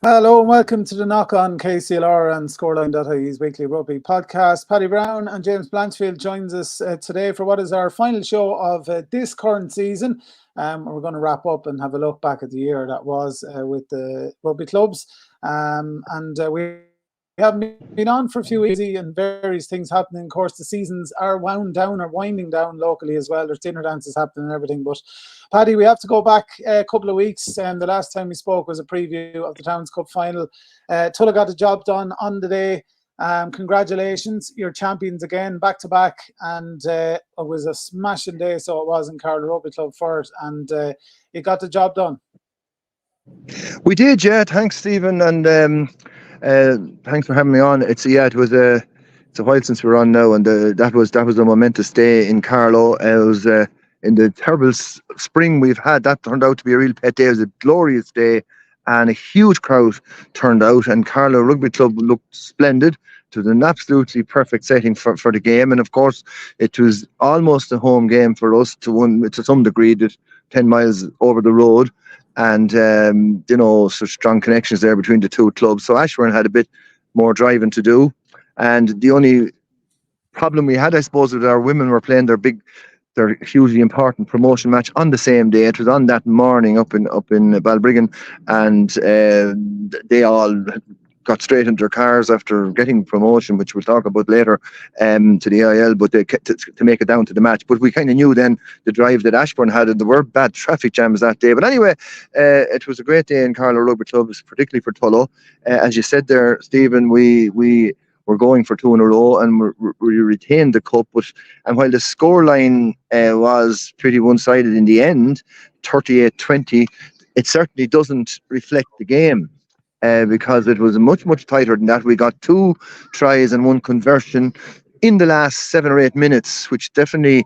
Hello and welcome to the Knock On KCLR and Scoreline.ie's weekly rugby podcast. Paddy Brown and James Blanchfield joins us today for what is our final show of this current season. We're going to wrap up and have a look back at the year that was with the rugby clubs. We haven't been on for a few weeks and various things happening. Of course, the seasons are winding down locally as well. There's dinner dances happening and everything. But Paddy, we have to go back a couple of weeks. The last time we spoke was a preview of the Towns Cup final. Tullow got the job done on the day. Congratulations, you're champions again, back to back. And it was a smashing day, so it was in Carlow Rugby Club for it. And you got the job done. We did, yeah. Thanks, Stephen, and thanks for having me on. It's a while since we were on now, and that was a momentous day in Carlow. It was in the terrible spring we've had. That turned out to be a real pet day. It was a glorious day, and a huge crowd turned out, and Carlow Rugby Club looked splendid. It was an absolutely perfect setting for the game, and of course, it was almost a home game for us to some degree, 10 miles over the road. And, such strong connections there between the two clubs. So Ashbourne had a bit more driving to do. And the only problem we had, I suppose, was our women were playing their hugely important promotion match on the same day. It was on that morning up in Balbriggan. And they all got straight into their cars after getting promotion, which we'll talk about later, to the IL, but to make it down to the match. But we kind of knew then the drive that Ashbourne had, and there were bad traffic jams that day. But anyway, it was a great day in Carlow Rugby Club, particularly for Tullow. As you said there, Stephen, we were going for two in a row, and we retained the cup. And while the scoreline was pretty one-sided in the end, 38-20, it certainly doesn't reflect the game. Because it was much, much tighter than that. We got 2 tries and 1 conversion in the last 7 or 8 minutes, which definitely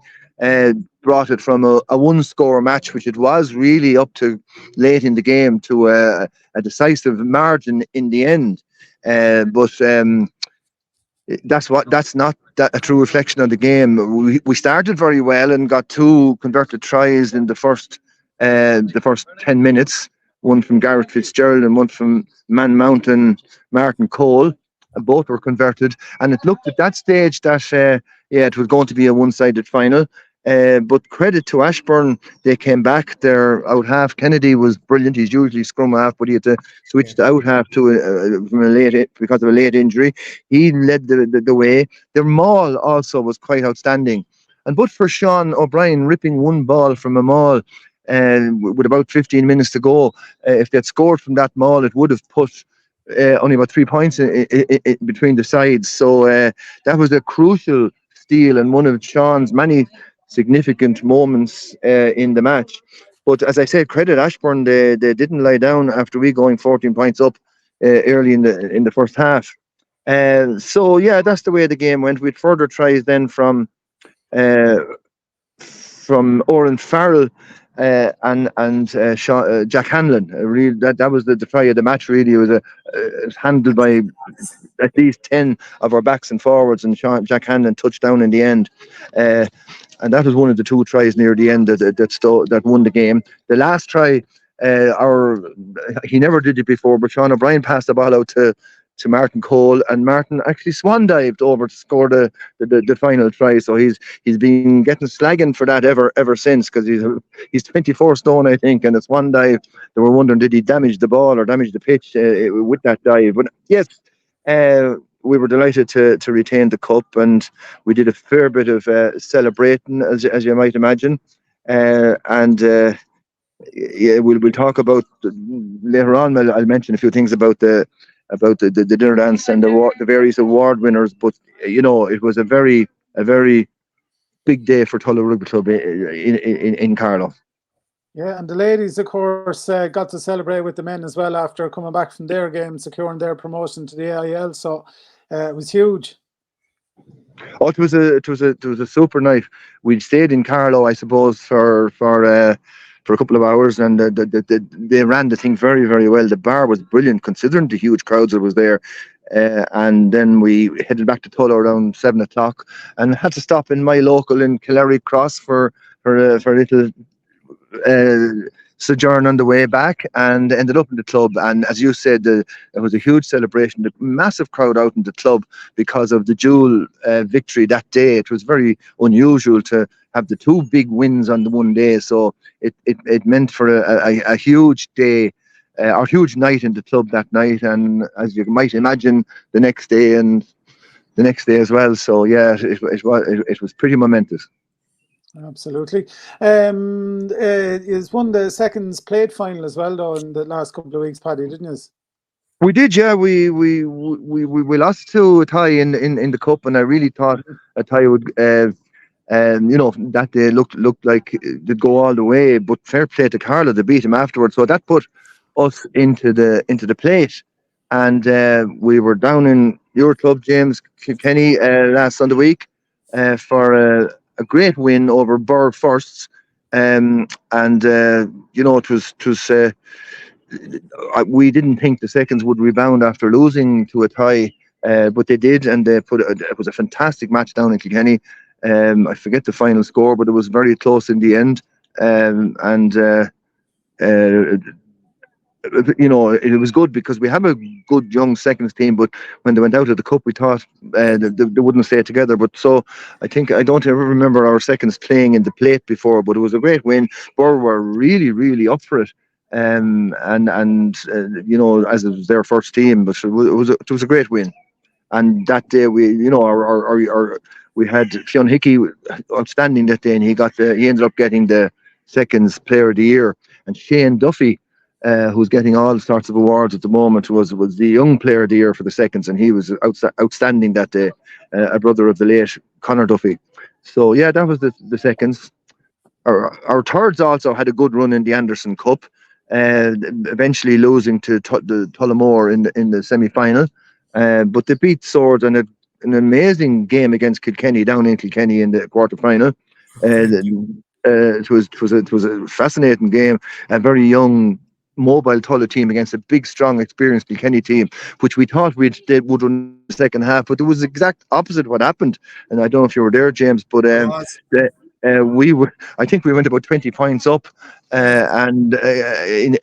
brought it from a one-score match, which it was really up to late in the game, to a decisive margin in the end. But that's not a true reflection of the game. We started very well and got 2 converted tries in the first 10 minutes. One from Gareth Fitzgerald and one from Man Mountain, Martin Cole. And both were converted. And it looked at that stage that, it was going to be a one-sided final. But credit to Ashbourne, they came back. Their out half, Kennedy, was brilliant. He's usually scrum half, but he had to switch the out half to because of a late injury. He led the way. Their maul also was quite outstanding. And but for Sean O'Brien ripping one ball from a maul, with about 15 minutes to go, if they had scored from that maul, it would have put only about 3 points between the sides. So that was a crucial steal and one of Sean's many significant moments in the match. But as I said, credit Ashbourne, they didn't lie down after we going 14 points up early in the first half. So yeah, that's the way the game went. We had further tries then from Oren Farrell and Jack Hanlon. Really, that was the try of the match. Really, it was handled by at least 10 of our backs and forwards, and Jack Hanlon touched down in the end. And that was one of the 2 tries near the end that won the game. The last try, he never did it before, but Sean O'Brien passed the ball out to Martin Cole, and Martin actually swan dived over to score the final try. So he's been getting slagging for that ever since, because he's 24 stone, I think, and a swan dive. They were wondering, did he damage the ball or damage the pitch with that dive? But yes, we were delighted to retain the cup, and we did a fair bit of celebrating, as you might imagine. Yeah, we'll talk about later on. I'll mention a few things about the dinner dance and the various award winners, but it was a very big day for Tullow Rugby Club in Carlow. Yeah, and the ladies, of course, got to celebrate with the men as well after coming back from their game, securing their promotion to the AIL. So it was huge. Oh, it was a super night. We stayed in Carlow, I suppose, for a couple of hours, and they ran the thing very, very well. The bar was brilliant, considering the huge crowds that was there. And then we headed back to Tullow around 7 o'clock, and had to stop in my local in Killary Cross for a little sojourn on the way back and ended up in the club. And as you said, it was a huge celebration, the massive crowd out in the club because of the dual victory that day. It was very unusual to have the two big wins on the one day, so it meant for a huge day. Or huge night in the club that night, and as you might imagine, the next day and the next day as well. So yeah, it was pretty momentous. Absolutely. Is one the seconds played final as well though in the last couple of weeks, Paddy, didn't you? We did, yeah. We lost to a tie in the cup, and I really thought a tie would. That day looked like they'd go all the way, but fair play to Carlow, they beat him afterwards. So that put us into the plate, and we were down in your club, James, Kilkenny, last Sunday week for a great win over Burr Firsts, it was. We didn't think the seconds would rebound after losing to a tie, but they did, and it was a fantastic match down in Kilkenny. I forget the final score, but it was very close in the end. It was good because we have a good young seconds team, but when they went out of the cup, we thought they wouldn't stay together. But so I don't ever remember our seconds playing in the plate before, but it was a great win. Burr were really, really up for it. As it was their first team, but it was a great win. And that day we had Fionn Hickey outstanding that day, and he ended up getting the seconds player of the year. And Shane Duffy, who's getting all sorts of awards at the moment, was the young player of the year for the seconds, and he was outstanding that day. A brother of the late Conor Duffy. So yeah, that was the seconds. Our thirds also had a good run in the Anderson Cup, eventually losing to the Tullow in the semi-final, but they beat Swords in an amazing game against Kilkenny down in Kilkenny in the quarter-final. It was a fascinating game. A very young, mobile Tullow team against a big, strong, experienced Kilkenny team, which we thought would run the second half, but it was the exact opposite what happened. And I don't know if you were there, James, but I think we went about 20 points up, and in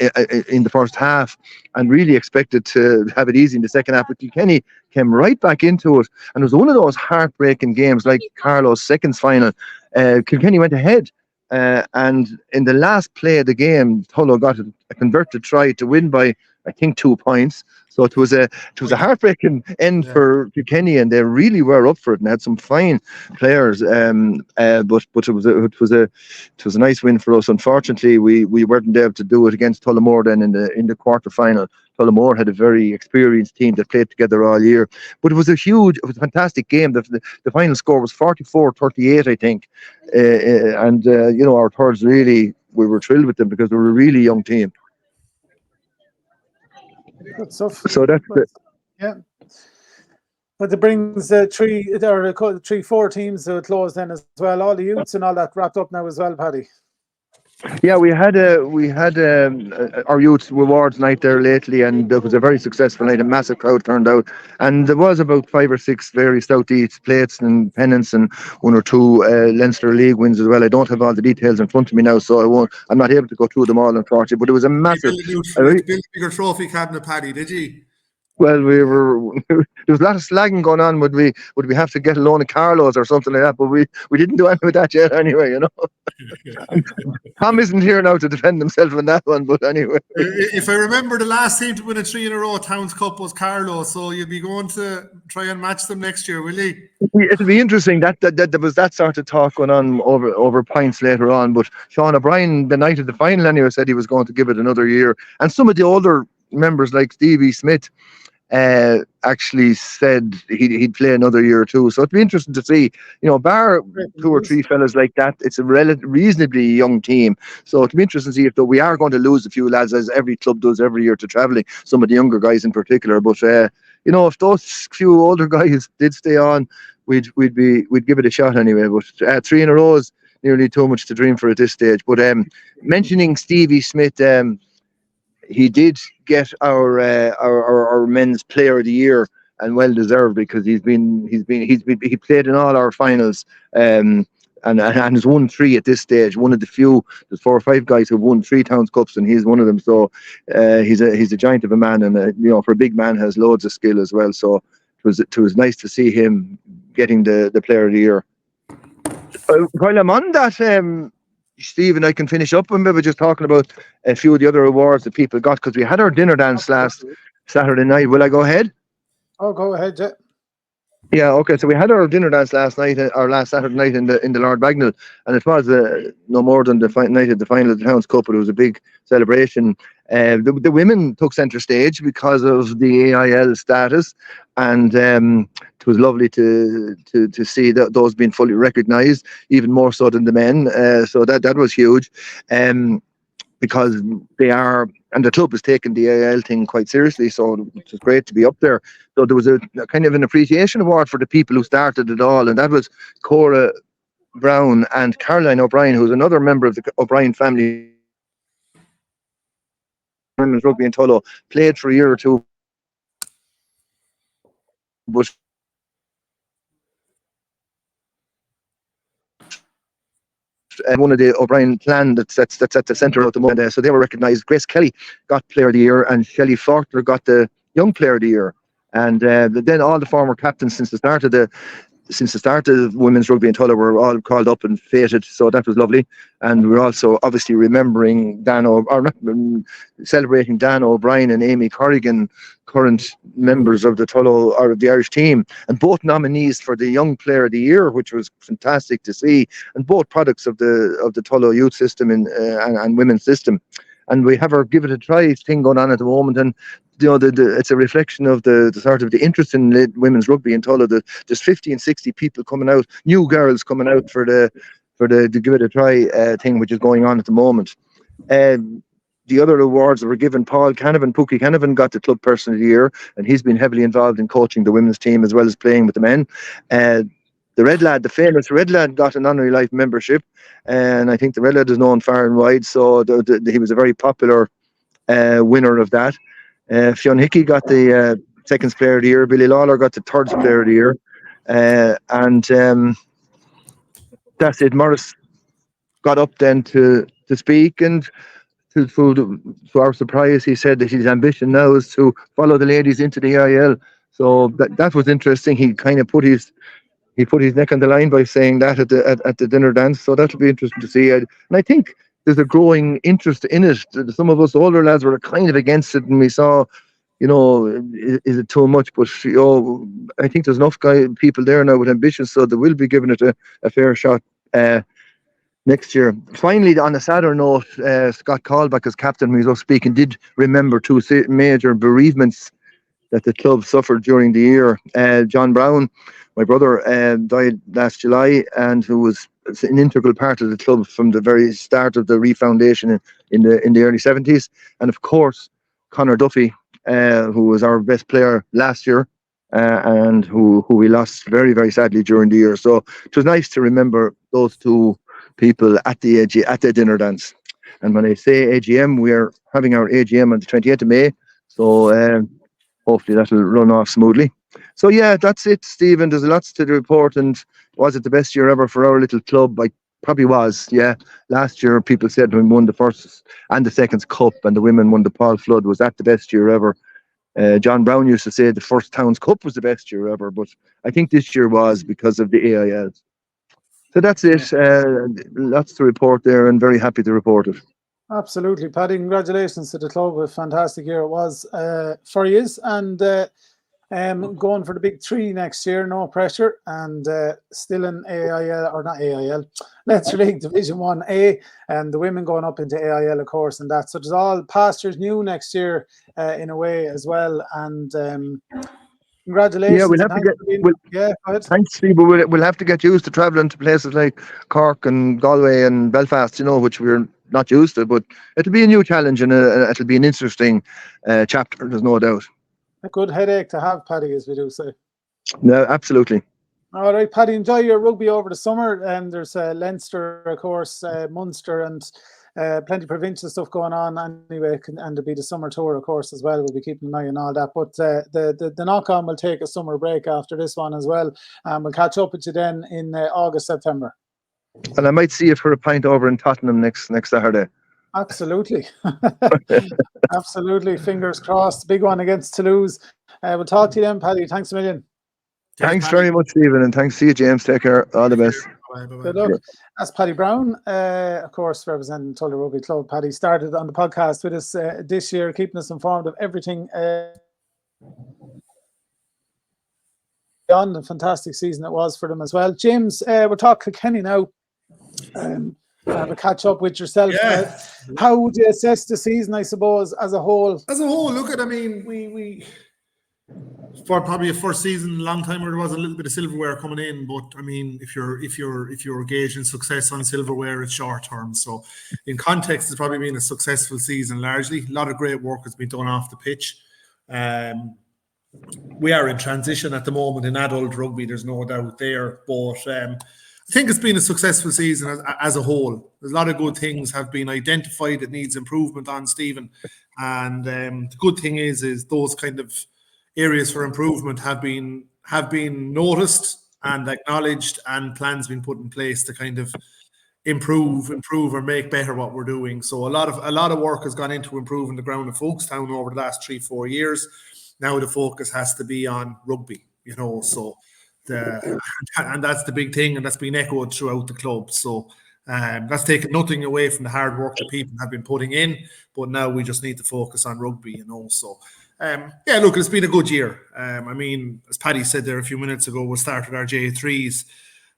the first half, and really expected to have it easy in the second half. But Kilkenny came right back into it, and it was one of those heartbreaking games, like Carlow's seconds final. Kilkenny went ahead, and in the last play of the game, Tullow got a converted try to win by, I think, 2 points. So it was a heartbreaking end for Kilkenny, and they really were up for it and had some fine players. But it was a nice win for us. Unfortunately, we weren't able to do it against Tullow then in the quarter final. Tullow had a very experienced team that played together all year, but it was a fantastic game. The final score was 44-38, I think, our thirds really, we were thrilled with them because they were a really young team. Good stuff. So that's it. Yeah. But it brings 4 teams to a close then as well. All the youths and all that wrapped up now as well, Paddy. Yeah, we had our youth rewards night there lately, and it was a very successful night. A massive crowd turned out, and there was about 5 or 6 very Southeast plates and pennants, and 1 or 2 Leinster League wins as well. I don't have all the details in front of me now, so I'm not able to go through them all, unfortunately. But it was a massive. You built a bigger trophy cabinet, Paddy, did you? Well, there was a lot of slagging going on. Would we have to get a loan of Carlow's or something like that? But we didn't do anything with that yet, anyway. Tom isn't here now to defend himself on that one, but anyway. If I remember, the last team to win a 3 in a row Towns Cup was Carlow, so you'll be going to try and match them next year, will you? It'll be interesting. That there was that sort of talk going on over pints later on. But Sean O'Brien, the night of the final, anyway, said he was going to give it another year, and some of the older members like Stevie Smith actually said he'd play another year or two. So it'd be interesting to see, bar 2 or 3 fellas like that, it's a reasonably young team. So it'd be interesting to see if we are going to lose a few lads, as every club does every year, to travelling, some of the younger guys in particular. But if those few older guys did stay on, we'd give it a shot anyway. But 3 in a row is nearly too much to dream for at this stage. But mentioning Stevie Smith, he did get our men's player of the year, and well deserved, because he played in all our finals. and has won 3 at this stage. One of the few. There's 4 or 5 guys who've won 3 Towns Cups, and he's one of them. So he's a giant of a man, and for a big man, has loads of skill as well. So it was nice to see him getting the Player of the Year. While I'm on that, Stephen, I can finish up and maybe just talking about a few of the other awards that people got, because we had our dinner dance last Saturday night. Will I go ahead? Oh, go ahead, yeah. Yeah, okay. So we had our dinner dance last Saturday night in the Lord Bagnall, and it was no more than the night of the final of the Towns Cup, but it was a big celebration. The women took centre stage because of the AIL status, and it was lovely to see that those being fully recognised, even more so than the men. So that was huge, because they are. And the club has taken the AIL thing quite seriously, so it was great to be up there. So there was a kind of an appreciation award for the people who started it all, and that was Cora Brown and Caroline O'Brien, who's another member of the O'Brien family. Women's rugby in Tullow, played for a year or two, but one of the O'Brien clan that's at the centre at the moment. So they were recognised. Grace Kelly got Player of the Year, and Shelley Faulkner got the Young Player of the Year. And then all the former captains since the start of women's rugby in Tullow were all called up and fated. So that was lovely. And we're also obviously remembering celebrating Dan O'Brien and Amy Corrigan, current members of the Tullow or of the Irish team, and both nominees for the Young Player of the Year, which was fantastic to see, and both products of the Tullow youth system and women's system. And we have our Give It a Try thing going on at the moment, and it's a reflection of the sort of the interest in women's rugby in Tullow. There's 50 and 60 people coming out, new girls coming out for the Give It a Try thing, which is going on at the moment. The other awards that were given, Pookie Canavan got the Club Person of the Year, and he's been heavily involved in coaching the women's team as well as playing with the men. The Red Lad, the famous Red Lad, got an honorary life membership, and I think the Red Lad is known far and wide, so he was a very popular winner of that. Fionn Hickey got the second Player of the Year. Billy Lawler got the third Player of the Year, and that's it. Morris got up then to speak, and to our surprise, he said that his ambition now is to follow the ladies into the AIL. So that was interesting. He kind of put his neck on the line by saying that at the dinner dance. So that'll be interesting to see. And I think there's a growing interest in it. Some of us older lads were kind of against it, and we saw, is it too much? But I think there's enough people there now with ambition, so they will be giving it a fair shot next year. Finally, on a sadder note, Scott Callback, as captain, when he was speaking, did remember 2 major bereavements that the club suffered during the year. John Brown, my brother, died last July, and who was an integral part of the club from the very start of the refoundation in the early 70s. And of course, Conor Duffy, who was our best player last year, and who we lost very, very sadly during the year. So it was nice to remember those 2 people at the dinner dance. And when I say AGM, we are having our AGM on the 28th of May. So hopefully that'll run off smoothly. So yeah, that's it, Stephen. There's lots to report. And was it the best year ever for our little club? Probably was, yeah. Last year, people said we won the first and the second cup, and the women won the Paul Flood. Was that the best year ever? John Brown used to say the first Towns Cup was the best year ever, but I think this year was because of the AIL. So that's it. Lots to report there, and very happy to report it. Absolutely, Paddy. Congratulations to the club. A fantastic year it was for you, and going for the big 3 next year. No pressure, and still in AIL, or not AIL, Leinster League Division 1A, and the women going up into AIL, of course, and that. So there's all pastures new next year in a way as well, and congratulations. Yeah, we'll have to get. Thanks, Steve. But we'll have to get used to travelling to places like Cork and Galway and Belfast, which we're not used to. But it'll be a new challenge, and it'll be an interesting chapter. There's no doubt. A good headache to have, Paddy, as we do say. No, absolutely. All right, Paddy, enjoy your rugby over the summer. And there's Leinster, of course, Munster, and plenty of provincial stuff going on anyway. And there'll be the summer tour, of course, as well. We'll be keeping an eye on all that. But the knock-on will take a summer break after this one as well. And we'll catch up with you then in August, September. And I might see you for a pint over in Tottenham next Saturday. Absolutely. Absolutely. Fingers crossed. Big one against Toulouse. We'll talk to you then, Paddy. Thanks a million. Thanks very much, Stephen, and thanks to you, James. Take care. All the best. Good luck. That's Paddy Brown, of course, representing Tullow Rugby Club. Paddy started on the podcast with us this year, keeping us informed of everything on the fantastic season it was for them as well. James, we're talking Kilkenny now. Have a catch up with yourself. Yeah. How would you assess the season, I suppose, as a whole? As a whole, look at, I mean, we for probably a first season, a long time where there was a little bit of silverware coming in, but I mean, if you're gauging success on silverware, it's short term. So, in context, it's probably been a successful season largely. A lot of great work has been done off the pitch. We are in transition at the moment in adult rugby. There's no doubt there, but I think it's been a successful season as a whole. There's a lot of good things have been identified that needs improvement on, Stephen. And the good thing is those kind of areas for improvement have been noticed and acknowledged, and plans been put in place to kind of improve or make better what we're doing. So a lot of work has gone into improving the ground of Folkestown over the last 3-4 years. Now the focus has to be on rugby, so and that's the big thing, and that's been echoed throughout the club. So that's taken nothing away from the hard work that people have been putting in, but now we just need to focus on rugby, so look, it's been a good year. I mean, as Paddy said there a few minutes ago, we started our J3s.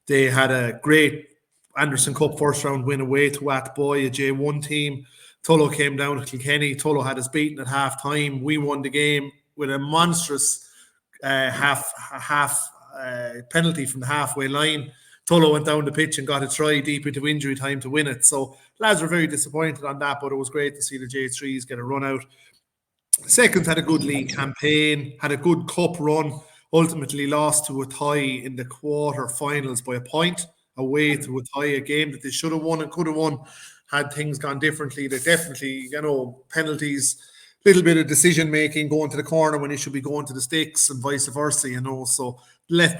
They had a great Anderson Cup first round win away to Athboy, a J1 team. Tullow came down to Kilkenny. Tullow had us beaten at half time. We won the game with a monstrous half penalty from the halfway line. Tullow went down the pitch and got a try deep into injury time to win it. So lads were very disappointed on that, but it was great to see the J3s get a run out. Seconds had a good league campaign, had a good cup run, ultimately lost to Athboy in the quarter-finals by a point, away to Athboy, a game that they should have won and could have won had things gone differently. They definitely, penalties, little bit of decision-making, going to the corner when you should be going to the sticks and vice versa, so the left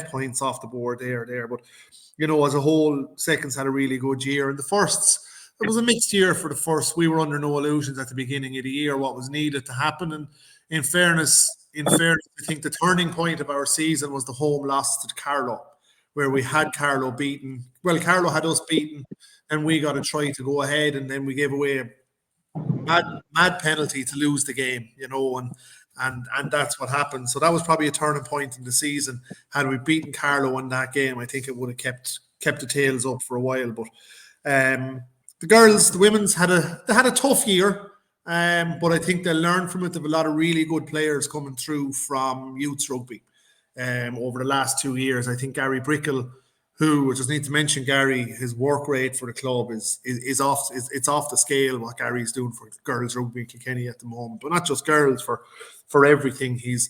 point's off the board there. But, as a whole, seconds had a really good year. And the firsts, it was a mixed year for the first. We were under no illusions at the beginning of the year what was needed to happen. And in fairness, I think the turning point of our season was the home loss to Carlow, where we had Carlow beaten. Well, Carlow had us beaten, and we got a try to go ahead, and then we gave away a mad penalty to lose the game, and that's what happened. So that was probably a turning point in the season. Had we beaten Carlow in that game, I think it would have kept the tails up for a while. But the women's had a tough year, but I think they'll learn from it. There have a lot of really good players coming through from youth rugby over the last 2 years. I think Gary Brickell, who, I just need to mention Gary, his work rate for the club is off the scale what Gary's doing for girls rugby in Kilkenny at the moment, but not just girls, for everything. He's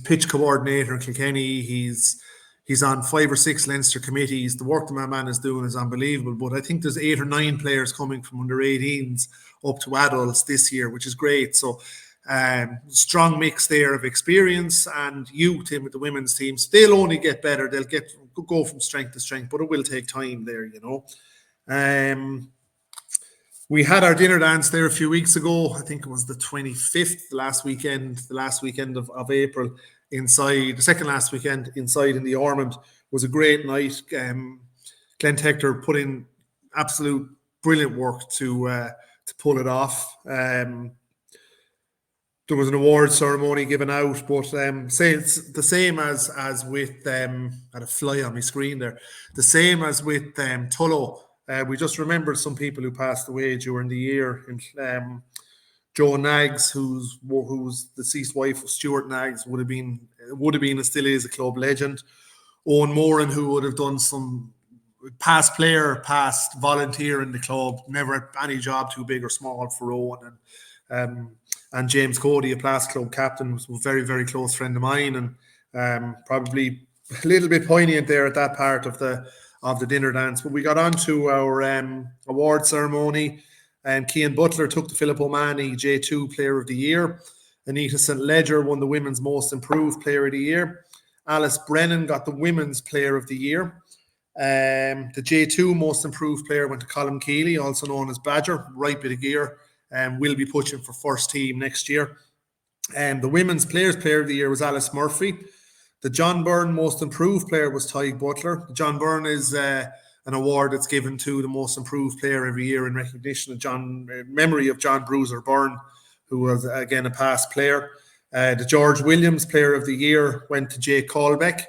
pitch coordinator in Kilkenny. He's on 5 or 6 Leinster committees. The work that my man is doing is unbelievable. But I think there's 8 or 9 players coming from under 18s up to adults this year, which is great. So strong mix there of experience and youth in with the women's teams. They'll only get better. They'll go from strength to strength, but it will take time there, We had our dinner dance there a few weeks ago. I think it was the 25th, the last weekend of April, inside, the second last weekend inside in the Ormond. Was a great night. Glenn Hector put in absolute brilliant work to pull it off. There was an award ceremony given out, but say it's the same as with I had a fly on my screen there. The same as with Tullow. We just remembered some people who passed away during the year. And Joe Knaggs, who's the deceased wife of Stuart Knaggs, would have been and still is a club legend. Owen Moran, who would have done some past player, past volunteer in the club, never had any job too big or small for Owen. And James Cody, a Plas Club captain, was a very, very close friend of mine, and probably a little bit poignant there at that part of the dinner dance. But we got on to our award ceremony, and Cian Butler took the Philip O'Mahony J2 Player of the Year. Anita St. Ledger won the Women's Most Improved Player of the Year. Alice Brennan got the Women's Player of the Year. The J2 most improved player went to Colin Keeley, also known as Badger, right bit of gear, and will be pushing for first team next year. The women's player of the year was Alice Murphy. The John Byrne most improved player was Tyg Butler. The John Byrne is an award that's given to the most improved player every year in recognition of memory of John Bruiser Byrne, who was again a past player. The George Williams player of the year went to Jake Colbeck,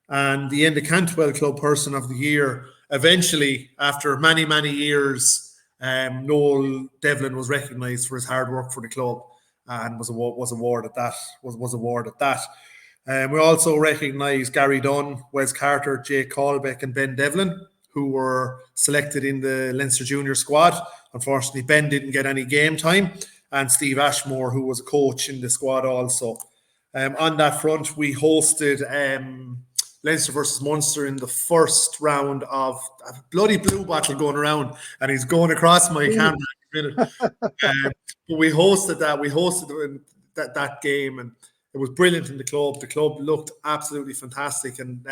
and the Enda Cantwell Club person of the year eventually, after many years, Noel Devlin was recognised for his hard work for the club and was awarded that. We also recognise Gary Dunn, Wes Carter, Jake Colbeck and Ben Devlin, who were selected in the Leinster Junior squad. Unfortunately, Ben didn't get any game time, and Steve Ashmore, who was a coach in the squad also. On that front, we hosted Leinster versus Munster in the first round of a bloody blue bottle going around, and he's going across my camera in a minute. But we hosted that game, and it was brilliant in the club. The club looked absolutely fantastic, and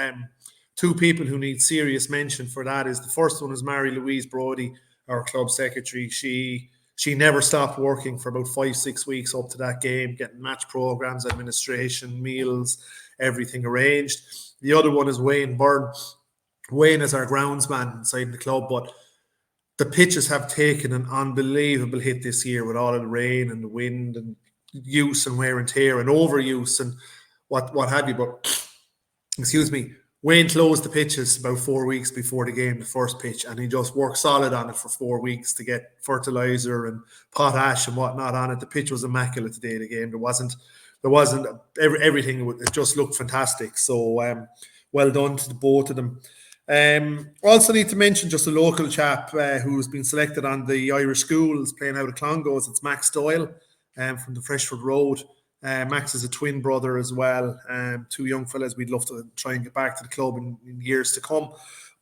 two people who need serious mention for that is the first one is Mary Louise Brodie, our club secretary. She never stopped working for about 5-6 weeks up to that game, getting match programs, administration, meals, everything arranged. The other one is Wayne Byrne. Wayne is our groundsman inside the club, but the pitches have taken an unbelievable hit this year with all of the rain and the wind and use and wear and tear and overuse and what have you. But excuse me, Wayne closed the pitches about 4 weeks before the game, the first pitch, and he just worked solid on it for 4 weeks to get fertilizer and potash and whatnot on it. The pitch was immaculate today. The game, there wasn't everything. It just looked fantastic. So well done to the both of them. Also need to mention just a local chap who's been selected on the Irish schools playing out of Clongowes. It's Max Doyle from the Freshford Road. Max is a twin brother as well. Two young fellas we'd love to try and get back to the club in years to come.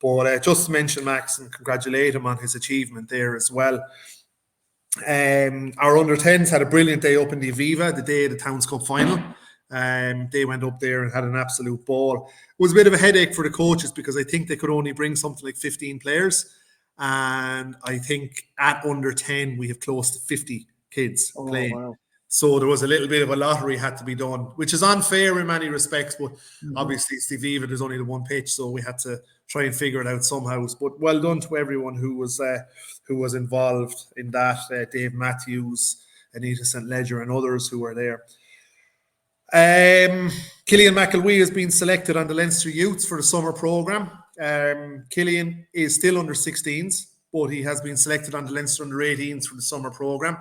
But just to mention Max and congratulate him on his achievement there as well. Our under-10s had a brilliant day up in the Aviva, the day of the Towns Cup final. They went up there and had an absolute ball. It was a bit of a headache for the coaches because I think they could only bring something like 15 players. And I think at under 10, we have close to 50 kids playing. Wow. So there was a little bit of a lottery had to be done, which is unfair in many respects. But obviously, it's the Aviva, there's only the one pitch, so we had to try and figure it out somehow. But well done to everyone who was involved in that. Dave Matthews, Anita St. Ledger, and others who were there. Killian McElwee has been selected on the Leinster Youths for the summer programme. Killian is still under 16s, but he has been selected on the Leinster under 18s for the summer programme.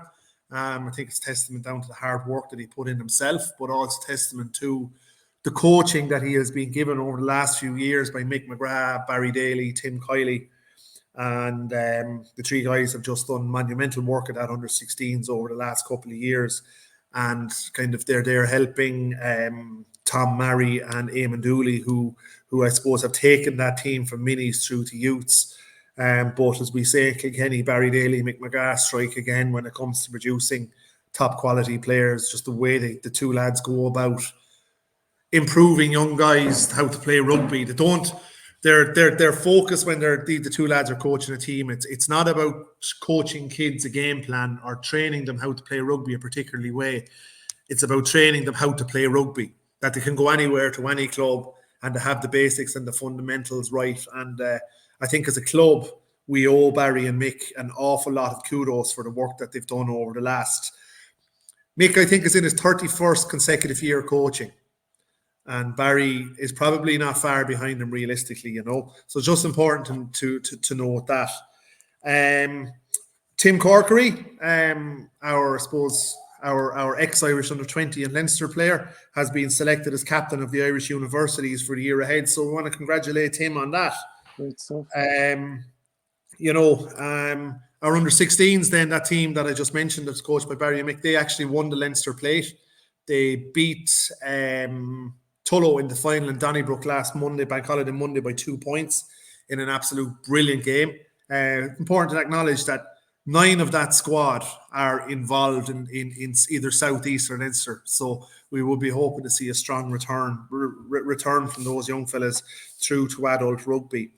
I think it's testament down to the hard work that he put in himself, but also testament to the coaching that he has been given over the last few years by Mick McGrath, Barry Daly, Tim Kiley, and the three guys have just done monumental work at that under 16s over the last couple of years. And kind of they're there helping Tom Marry and Eamon Dooley, who I suppose have taken that team from minis through to youths. But as we say, Kilkenny, Barry Daly, Mick McGrath strike again when it comes to producing top quality players. Just the way the two lads go about improving young guys how to play rugby. They don't. Their focus when the two lads are coaching a team, it's not about coaching kids a game plan or training them how to play rugby a particular way. It's about training them how to play rugby, that they can go anywhere to any club and to have the basics and the fundamentals right. And I think as a club, we owe Barry and Mick an awful lot of kudos for the work that they've done over the last. Mick, I think, is in his 31st consecutive year coaching. And Barry is probably not far behind him realistically, you know. So it's just important to note that. Tim Corkery, our ex-Irish under-20 and Leinster player, has been selected as captain of the Irish universities for the year ahead. So we want to congratulate him on that. Great stuff. Our under-16s then, that team that I just mentioned that's coached by Barry and Mick, they actually won the Leinster Plate. They beat Tullow in the final in Donnybrook last Monday, Bank Holiday Monday, by 2 points in an absolute brilliant game. Important to acknowledge that 9 of that squad are involved in either South East or Leinster. So we will be hoping to see a strong return from those young fellas through to adult rugby.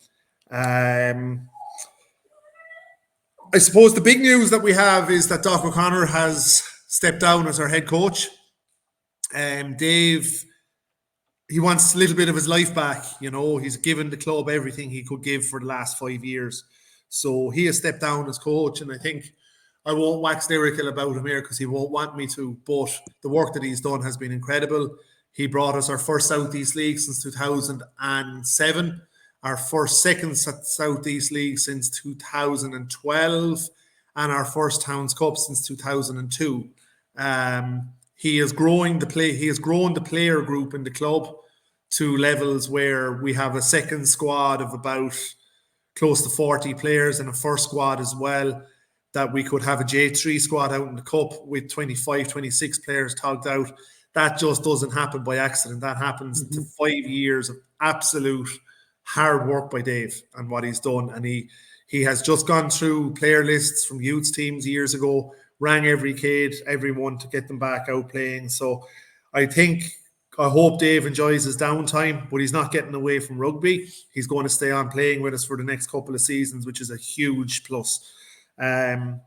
I suppose the big news that we have is that Doc O'Connor has stepped down as our head coach. Dave, he wants a little bit of his life back. He's given the club everything he could give for the last 5 years. So he has stepped down as coach, and I think I won't wax lyrical about him here because he won't want me to, but the work that he's done has been incredible. He brought us our first Southeast League since 2007, our first second Southeast League since 2012, and our first Towns Cup since 2002. He has grown the player group in the club to levels where we have a second squad of about close to 40 players and a first squad as well, that we could have a J3 squad out in the cup with 25, 26 players togged out. That just doesn't happen by accident. That happens to 5 years of absolute hard work by Dave and what he's done. And he has just gone through player lists from youth teams years ago, rang every kid, everyone to get them back out playing. So I hope Dave enjoys his downtime, but he's not getting away from rugby. He's going to stay on playing with us for the next couple of seasons, which is a huge plus. And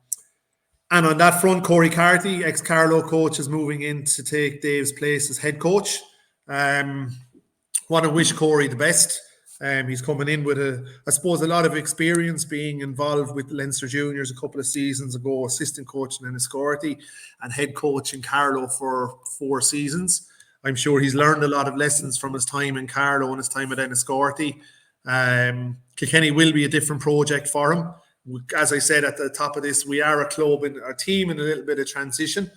on that front, Corey Carthy, ex-Carlow coach, is moving in to take Dave's place as head coach. Want to wish Corey the best. He's coming in with a lot of experience being involved with Leinster Juniors a couple of seasons ago, assistant coach in Enniscorthy and head coach in Carlow for 4 seasons. I'm sure he's learned a lot of lessons from his time in Carlow and his time at Enniscorthy. Kilkenny will be a different project for him. As I said at the top of this, we are a club and a team in a little bit of transition.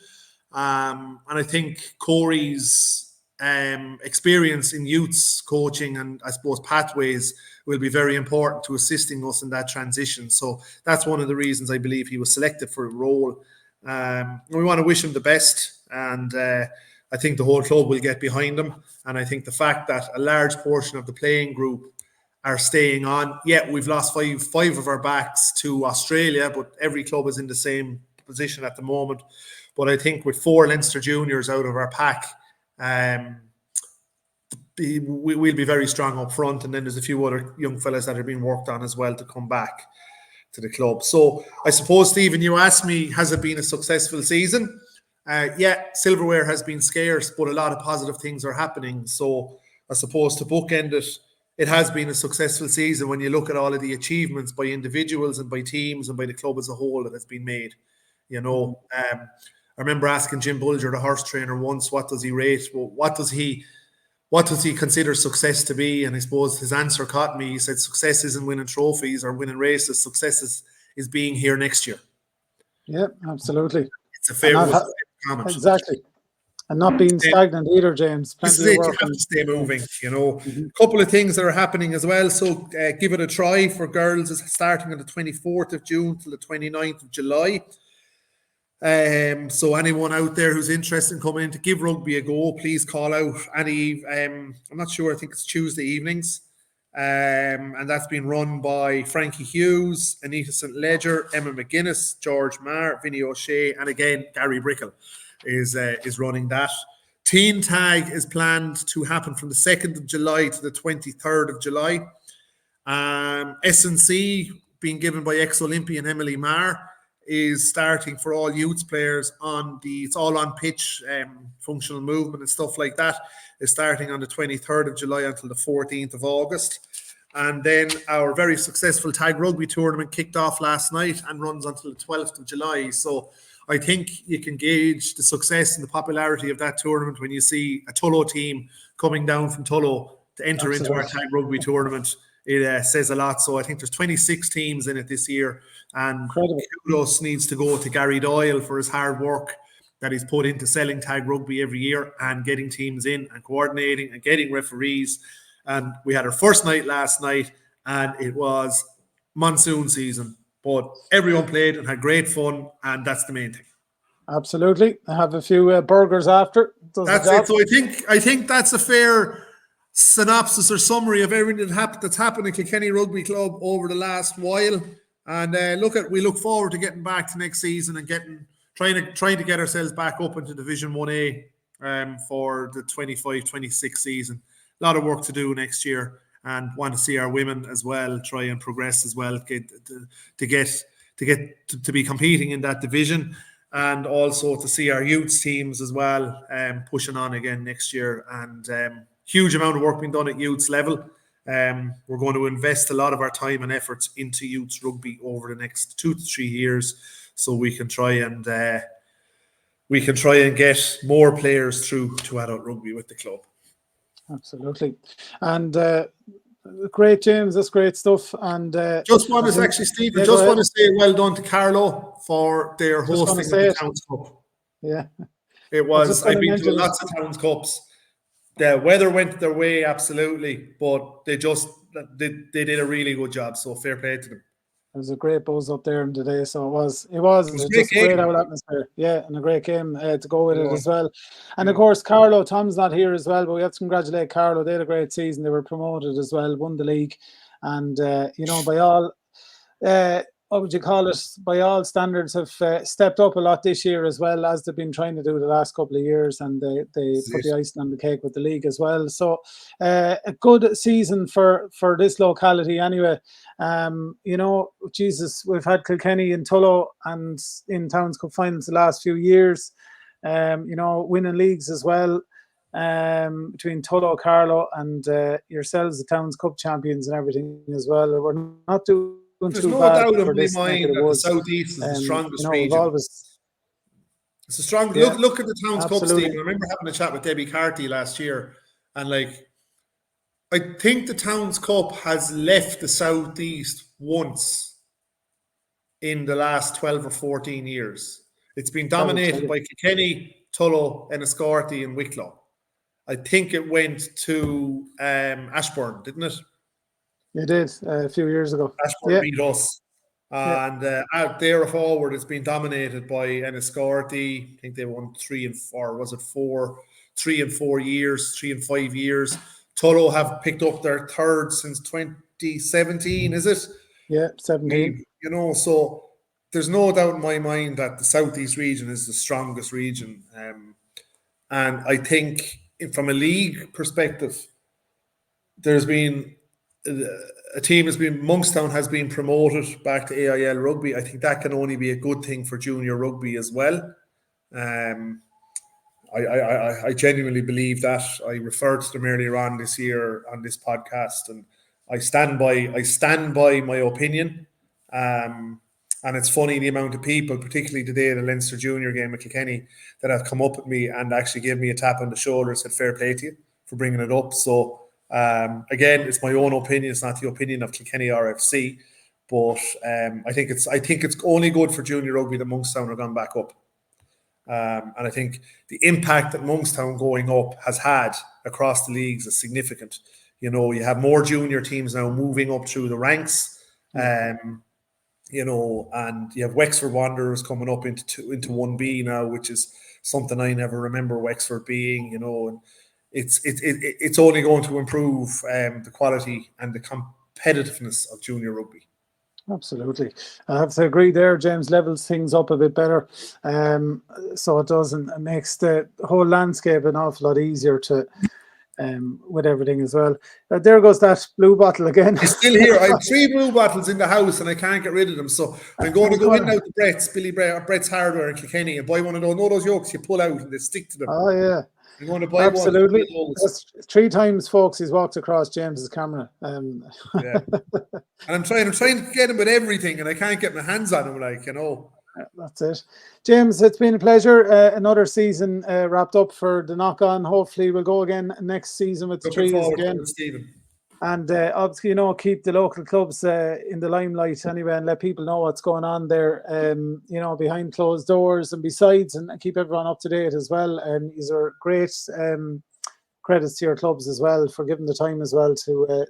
And I think Corey's experience in youths coaching and I suppose pathways will be very important to assisting us in that transition. So that's one of the reasons I believe he was selected for a role. We want to wish him the best, and I think the whole club will get behind him. And I think the fact that a large portion of the playing group are staying on. Yeah, we've lost five of our backs to Australia, but every club is in the same position at the moment. But I think with 4 Leinster juniors out of our pack, we'll be very strong up front. And then there's a few other young fellas that are being worked on as well to come back to the club. So I suppose, Stephen, you asked me, has it been a successful season? Yeah, silverware has been scarce, but a lot of positive things are happening. So I suppose to bookend it, it has been a successful season when you look at all of the achievements by individuals and by teams and by the club as a whole that has been made. I remember asking Jim Bulger, the horse trainer, once, what does he rate? Well, what does he consider success to be? And I suppose his answer caught me. He said, success isn't winning trophies or winning races. Success is being here next year. Yeah, absolutely. It's a fair comment. Exactly. And not being stagnant either, James. Plenty of work. You have to stay moving, A couple of things that are happening as well. So give it a try for girls. It's starting on the 24th of June till the 29th of July. So anyone out there who's interested in coming in to give rugby a go, please call out any, I'm not sure, I think it's Tuesday evenings. And that's been run by Frankie Hughes, Anita St. Ledger, Emma McGuinness, George Marr, Vinny O'Shea, and again, Gary Brickell is running that. Teen Tag is planned to happen from the 2nd of July to the 23rd of July. S&C, being given by ex-Olympian Emily Marr, is starting for all youths players it's all on pitch, functional movement and stuff like that, is starting on the 23rd of July until the 14th of August. And then our very successful tag rugby tournament kicked off last night and runs until the 12th of July. So I think you can gauge the success and the popularity of that tournament when you see a Tullow team coming down from Tullow to enter into our tag rugby tournament. It says a lot. So I think there's 26 teams in it this year. And kudos needs to go to Gary Doyle for his hard work that he's put into selling tag rugby every year and getting teams in and coordinating and getting referees. And we had our first night last night, and it was monsoon season. But everyone played and had great fun, and that's the main thing. Absolutely. I have a few burgers after. That's it. So I think that's a fair synopsis or summary of everything that's happened in Kilkenny Rugby Club over the last while. And we look forward to getting back to next season and trying to get ourselves back up into Division 1A for the 25-26 season. A lot of work to do next year. and want to see our women as well try and progress as well, to be competing in that division, and also to see our youth teams as well pushing on again next year. And huge amount of work being done at youths level. We're going to invest a lot of our time and efforts into youth rugby over the next 2 to 3 years, so we can try and get more players through to adult rugby with the club. Absolutely. And great, James. That's great stuff. And just want to say well done to Carlow for their hosting of the Towns Cup. Yeah, it was. I've been to lots of Towns Cups. The weather went their way, absolutely, but they did a really good job. So fair play to them. It was a great buzz up there today, so it was just a great old atmosphere. Yeah, and a great game to go with it as well. And of course, Carlow, Tom's not here as well, but we have to congratulate Carlow. They had a great season. They were promoted as well, won the league, and by all what would you call it? By all standards, have stepped up a lot this year as well, as they've been trying to do the last couple of yeers, and they put the icing on the cake with the league as well. So a good season for this locality anyway. Jesus, we've had Kilkenny and Tullow and in Towns Cup finals the last few years. Winning leagues as well. Between Tullow, Carlow, and yourselves, the Towns Cup champions and everything as well. We're not doing There's no doubt in my mind that the Southeast is the strongest region. It's a strong look at the Towns Cup, Stephen. I remember having a chat with Debbie Carthy last year, and I think the Towns Cup has left the Southeast once in the last 12 or 14 years. It's been dominated by Kilkenny, Tullow, Enniscorthy, and Wicklow. I think it went to Ashbourne, didn't it? It did a few years ago. Ashbourne beat us. And out there forward, it's been dominated by Enniscorthy. I think they won 3 and 4. Was it 3 and 4 years, 3 and 5 years? Tullow have picked up their third since 2017, is it? Yeah, 17. So there's no doubt in my mind that the Southeast region is the strongest region. And I think from a league perspective, there's been a team Monkstown has been promoted back to AIL rugby. I think that can only be a good thing for junior rugby as well. I genuinely believe that. I referred to them earlier on this year on this podcast, and I stand by my opinion. And it's funny the amount of people, particularly today in the Leinster Junior game at Kilkenny, that have come up with me and actually gave me a tap on the shoulder and said fair play to you for bringing it up. So again, it's my own opinion. It's not the opinion of Kilkenny RFC, but I think it's only good for junior rugby that Monkstown are gone back up. And I think the impact that Monkstown going up has had across the leagues is significant. You have more junior teams now moving up through the ranks. And you have Wexford Wanderers coming up into 1B now, which is something I never remember Wexford being, and it's only going to improve the quality and the competitiveness of junior rugby. Absolutely. I have to agree there. James levels things up a bit better. So it does, and it makes the whole landscape an awful lot easier to with everything as well. There goes that blue bottle again. It's still here. I have 3 blue bottles in the house and I can't get rid of them. So I'm going to go in now to Brett's Hardware in Kilkenny and buy one of those. No, those yolks you pull out and they stick to them. Oh, yeah. I'm going to buy absolutely. One. That's 3 times, folks, he's walked across James's camera. Yeah. And I'm trying to get him with everything and I can't get my hands on him, That's it. James, it's been a pleasure. Another season wrapped up for the Knock On. Hopefully we'll go again next season with the trees again. Stephen. And obviously, keep the local clubs in the limelight anyway, and let people know what's going on there, behind closed doors and besides, and keep everyone up to date as well. And these are great credits to your clubs as well for giving the time as well to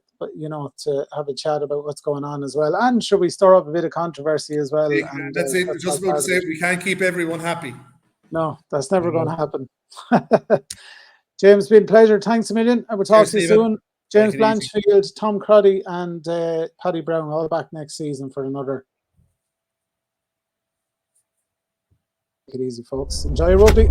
have a chat about what's going on as well. And should we stir up a bit of controversy as well? And, that's it. Just about to say we can't keep everyone happy. No, that's never going to happen. James, it's been a pleasure. Thanks a million. And we'll talk to you soon. James Blanchfield, Tom Crotty, and Paddy Brown all back next season for another. Take it easy, folks. Enjoy rugby.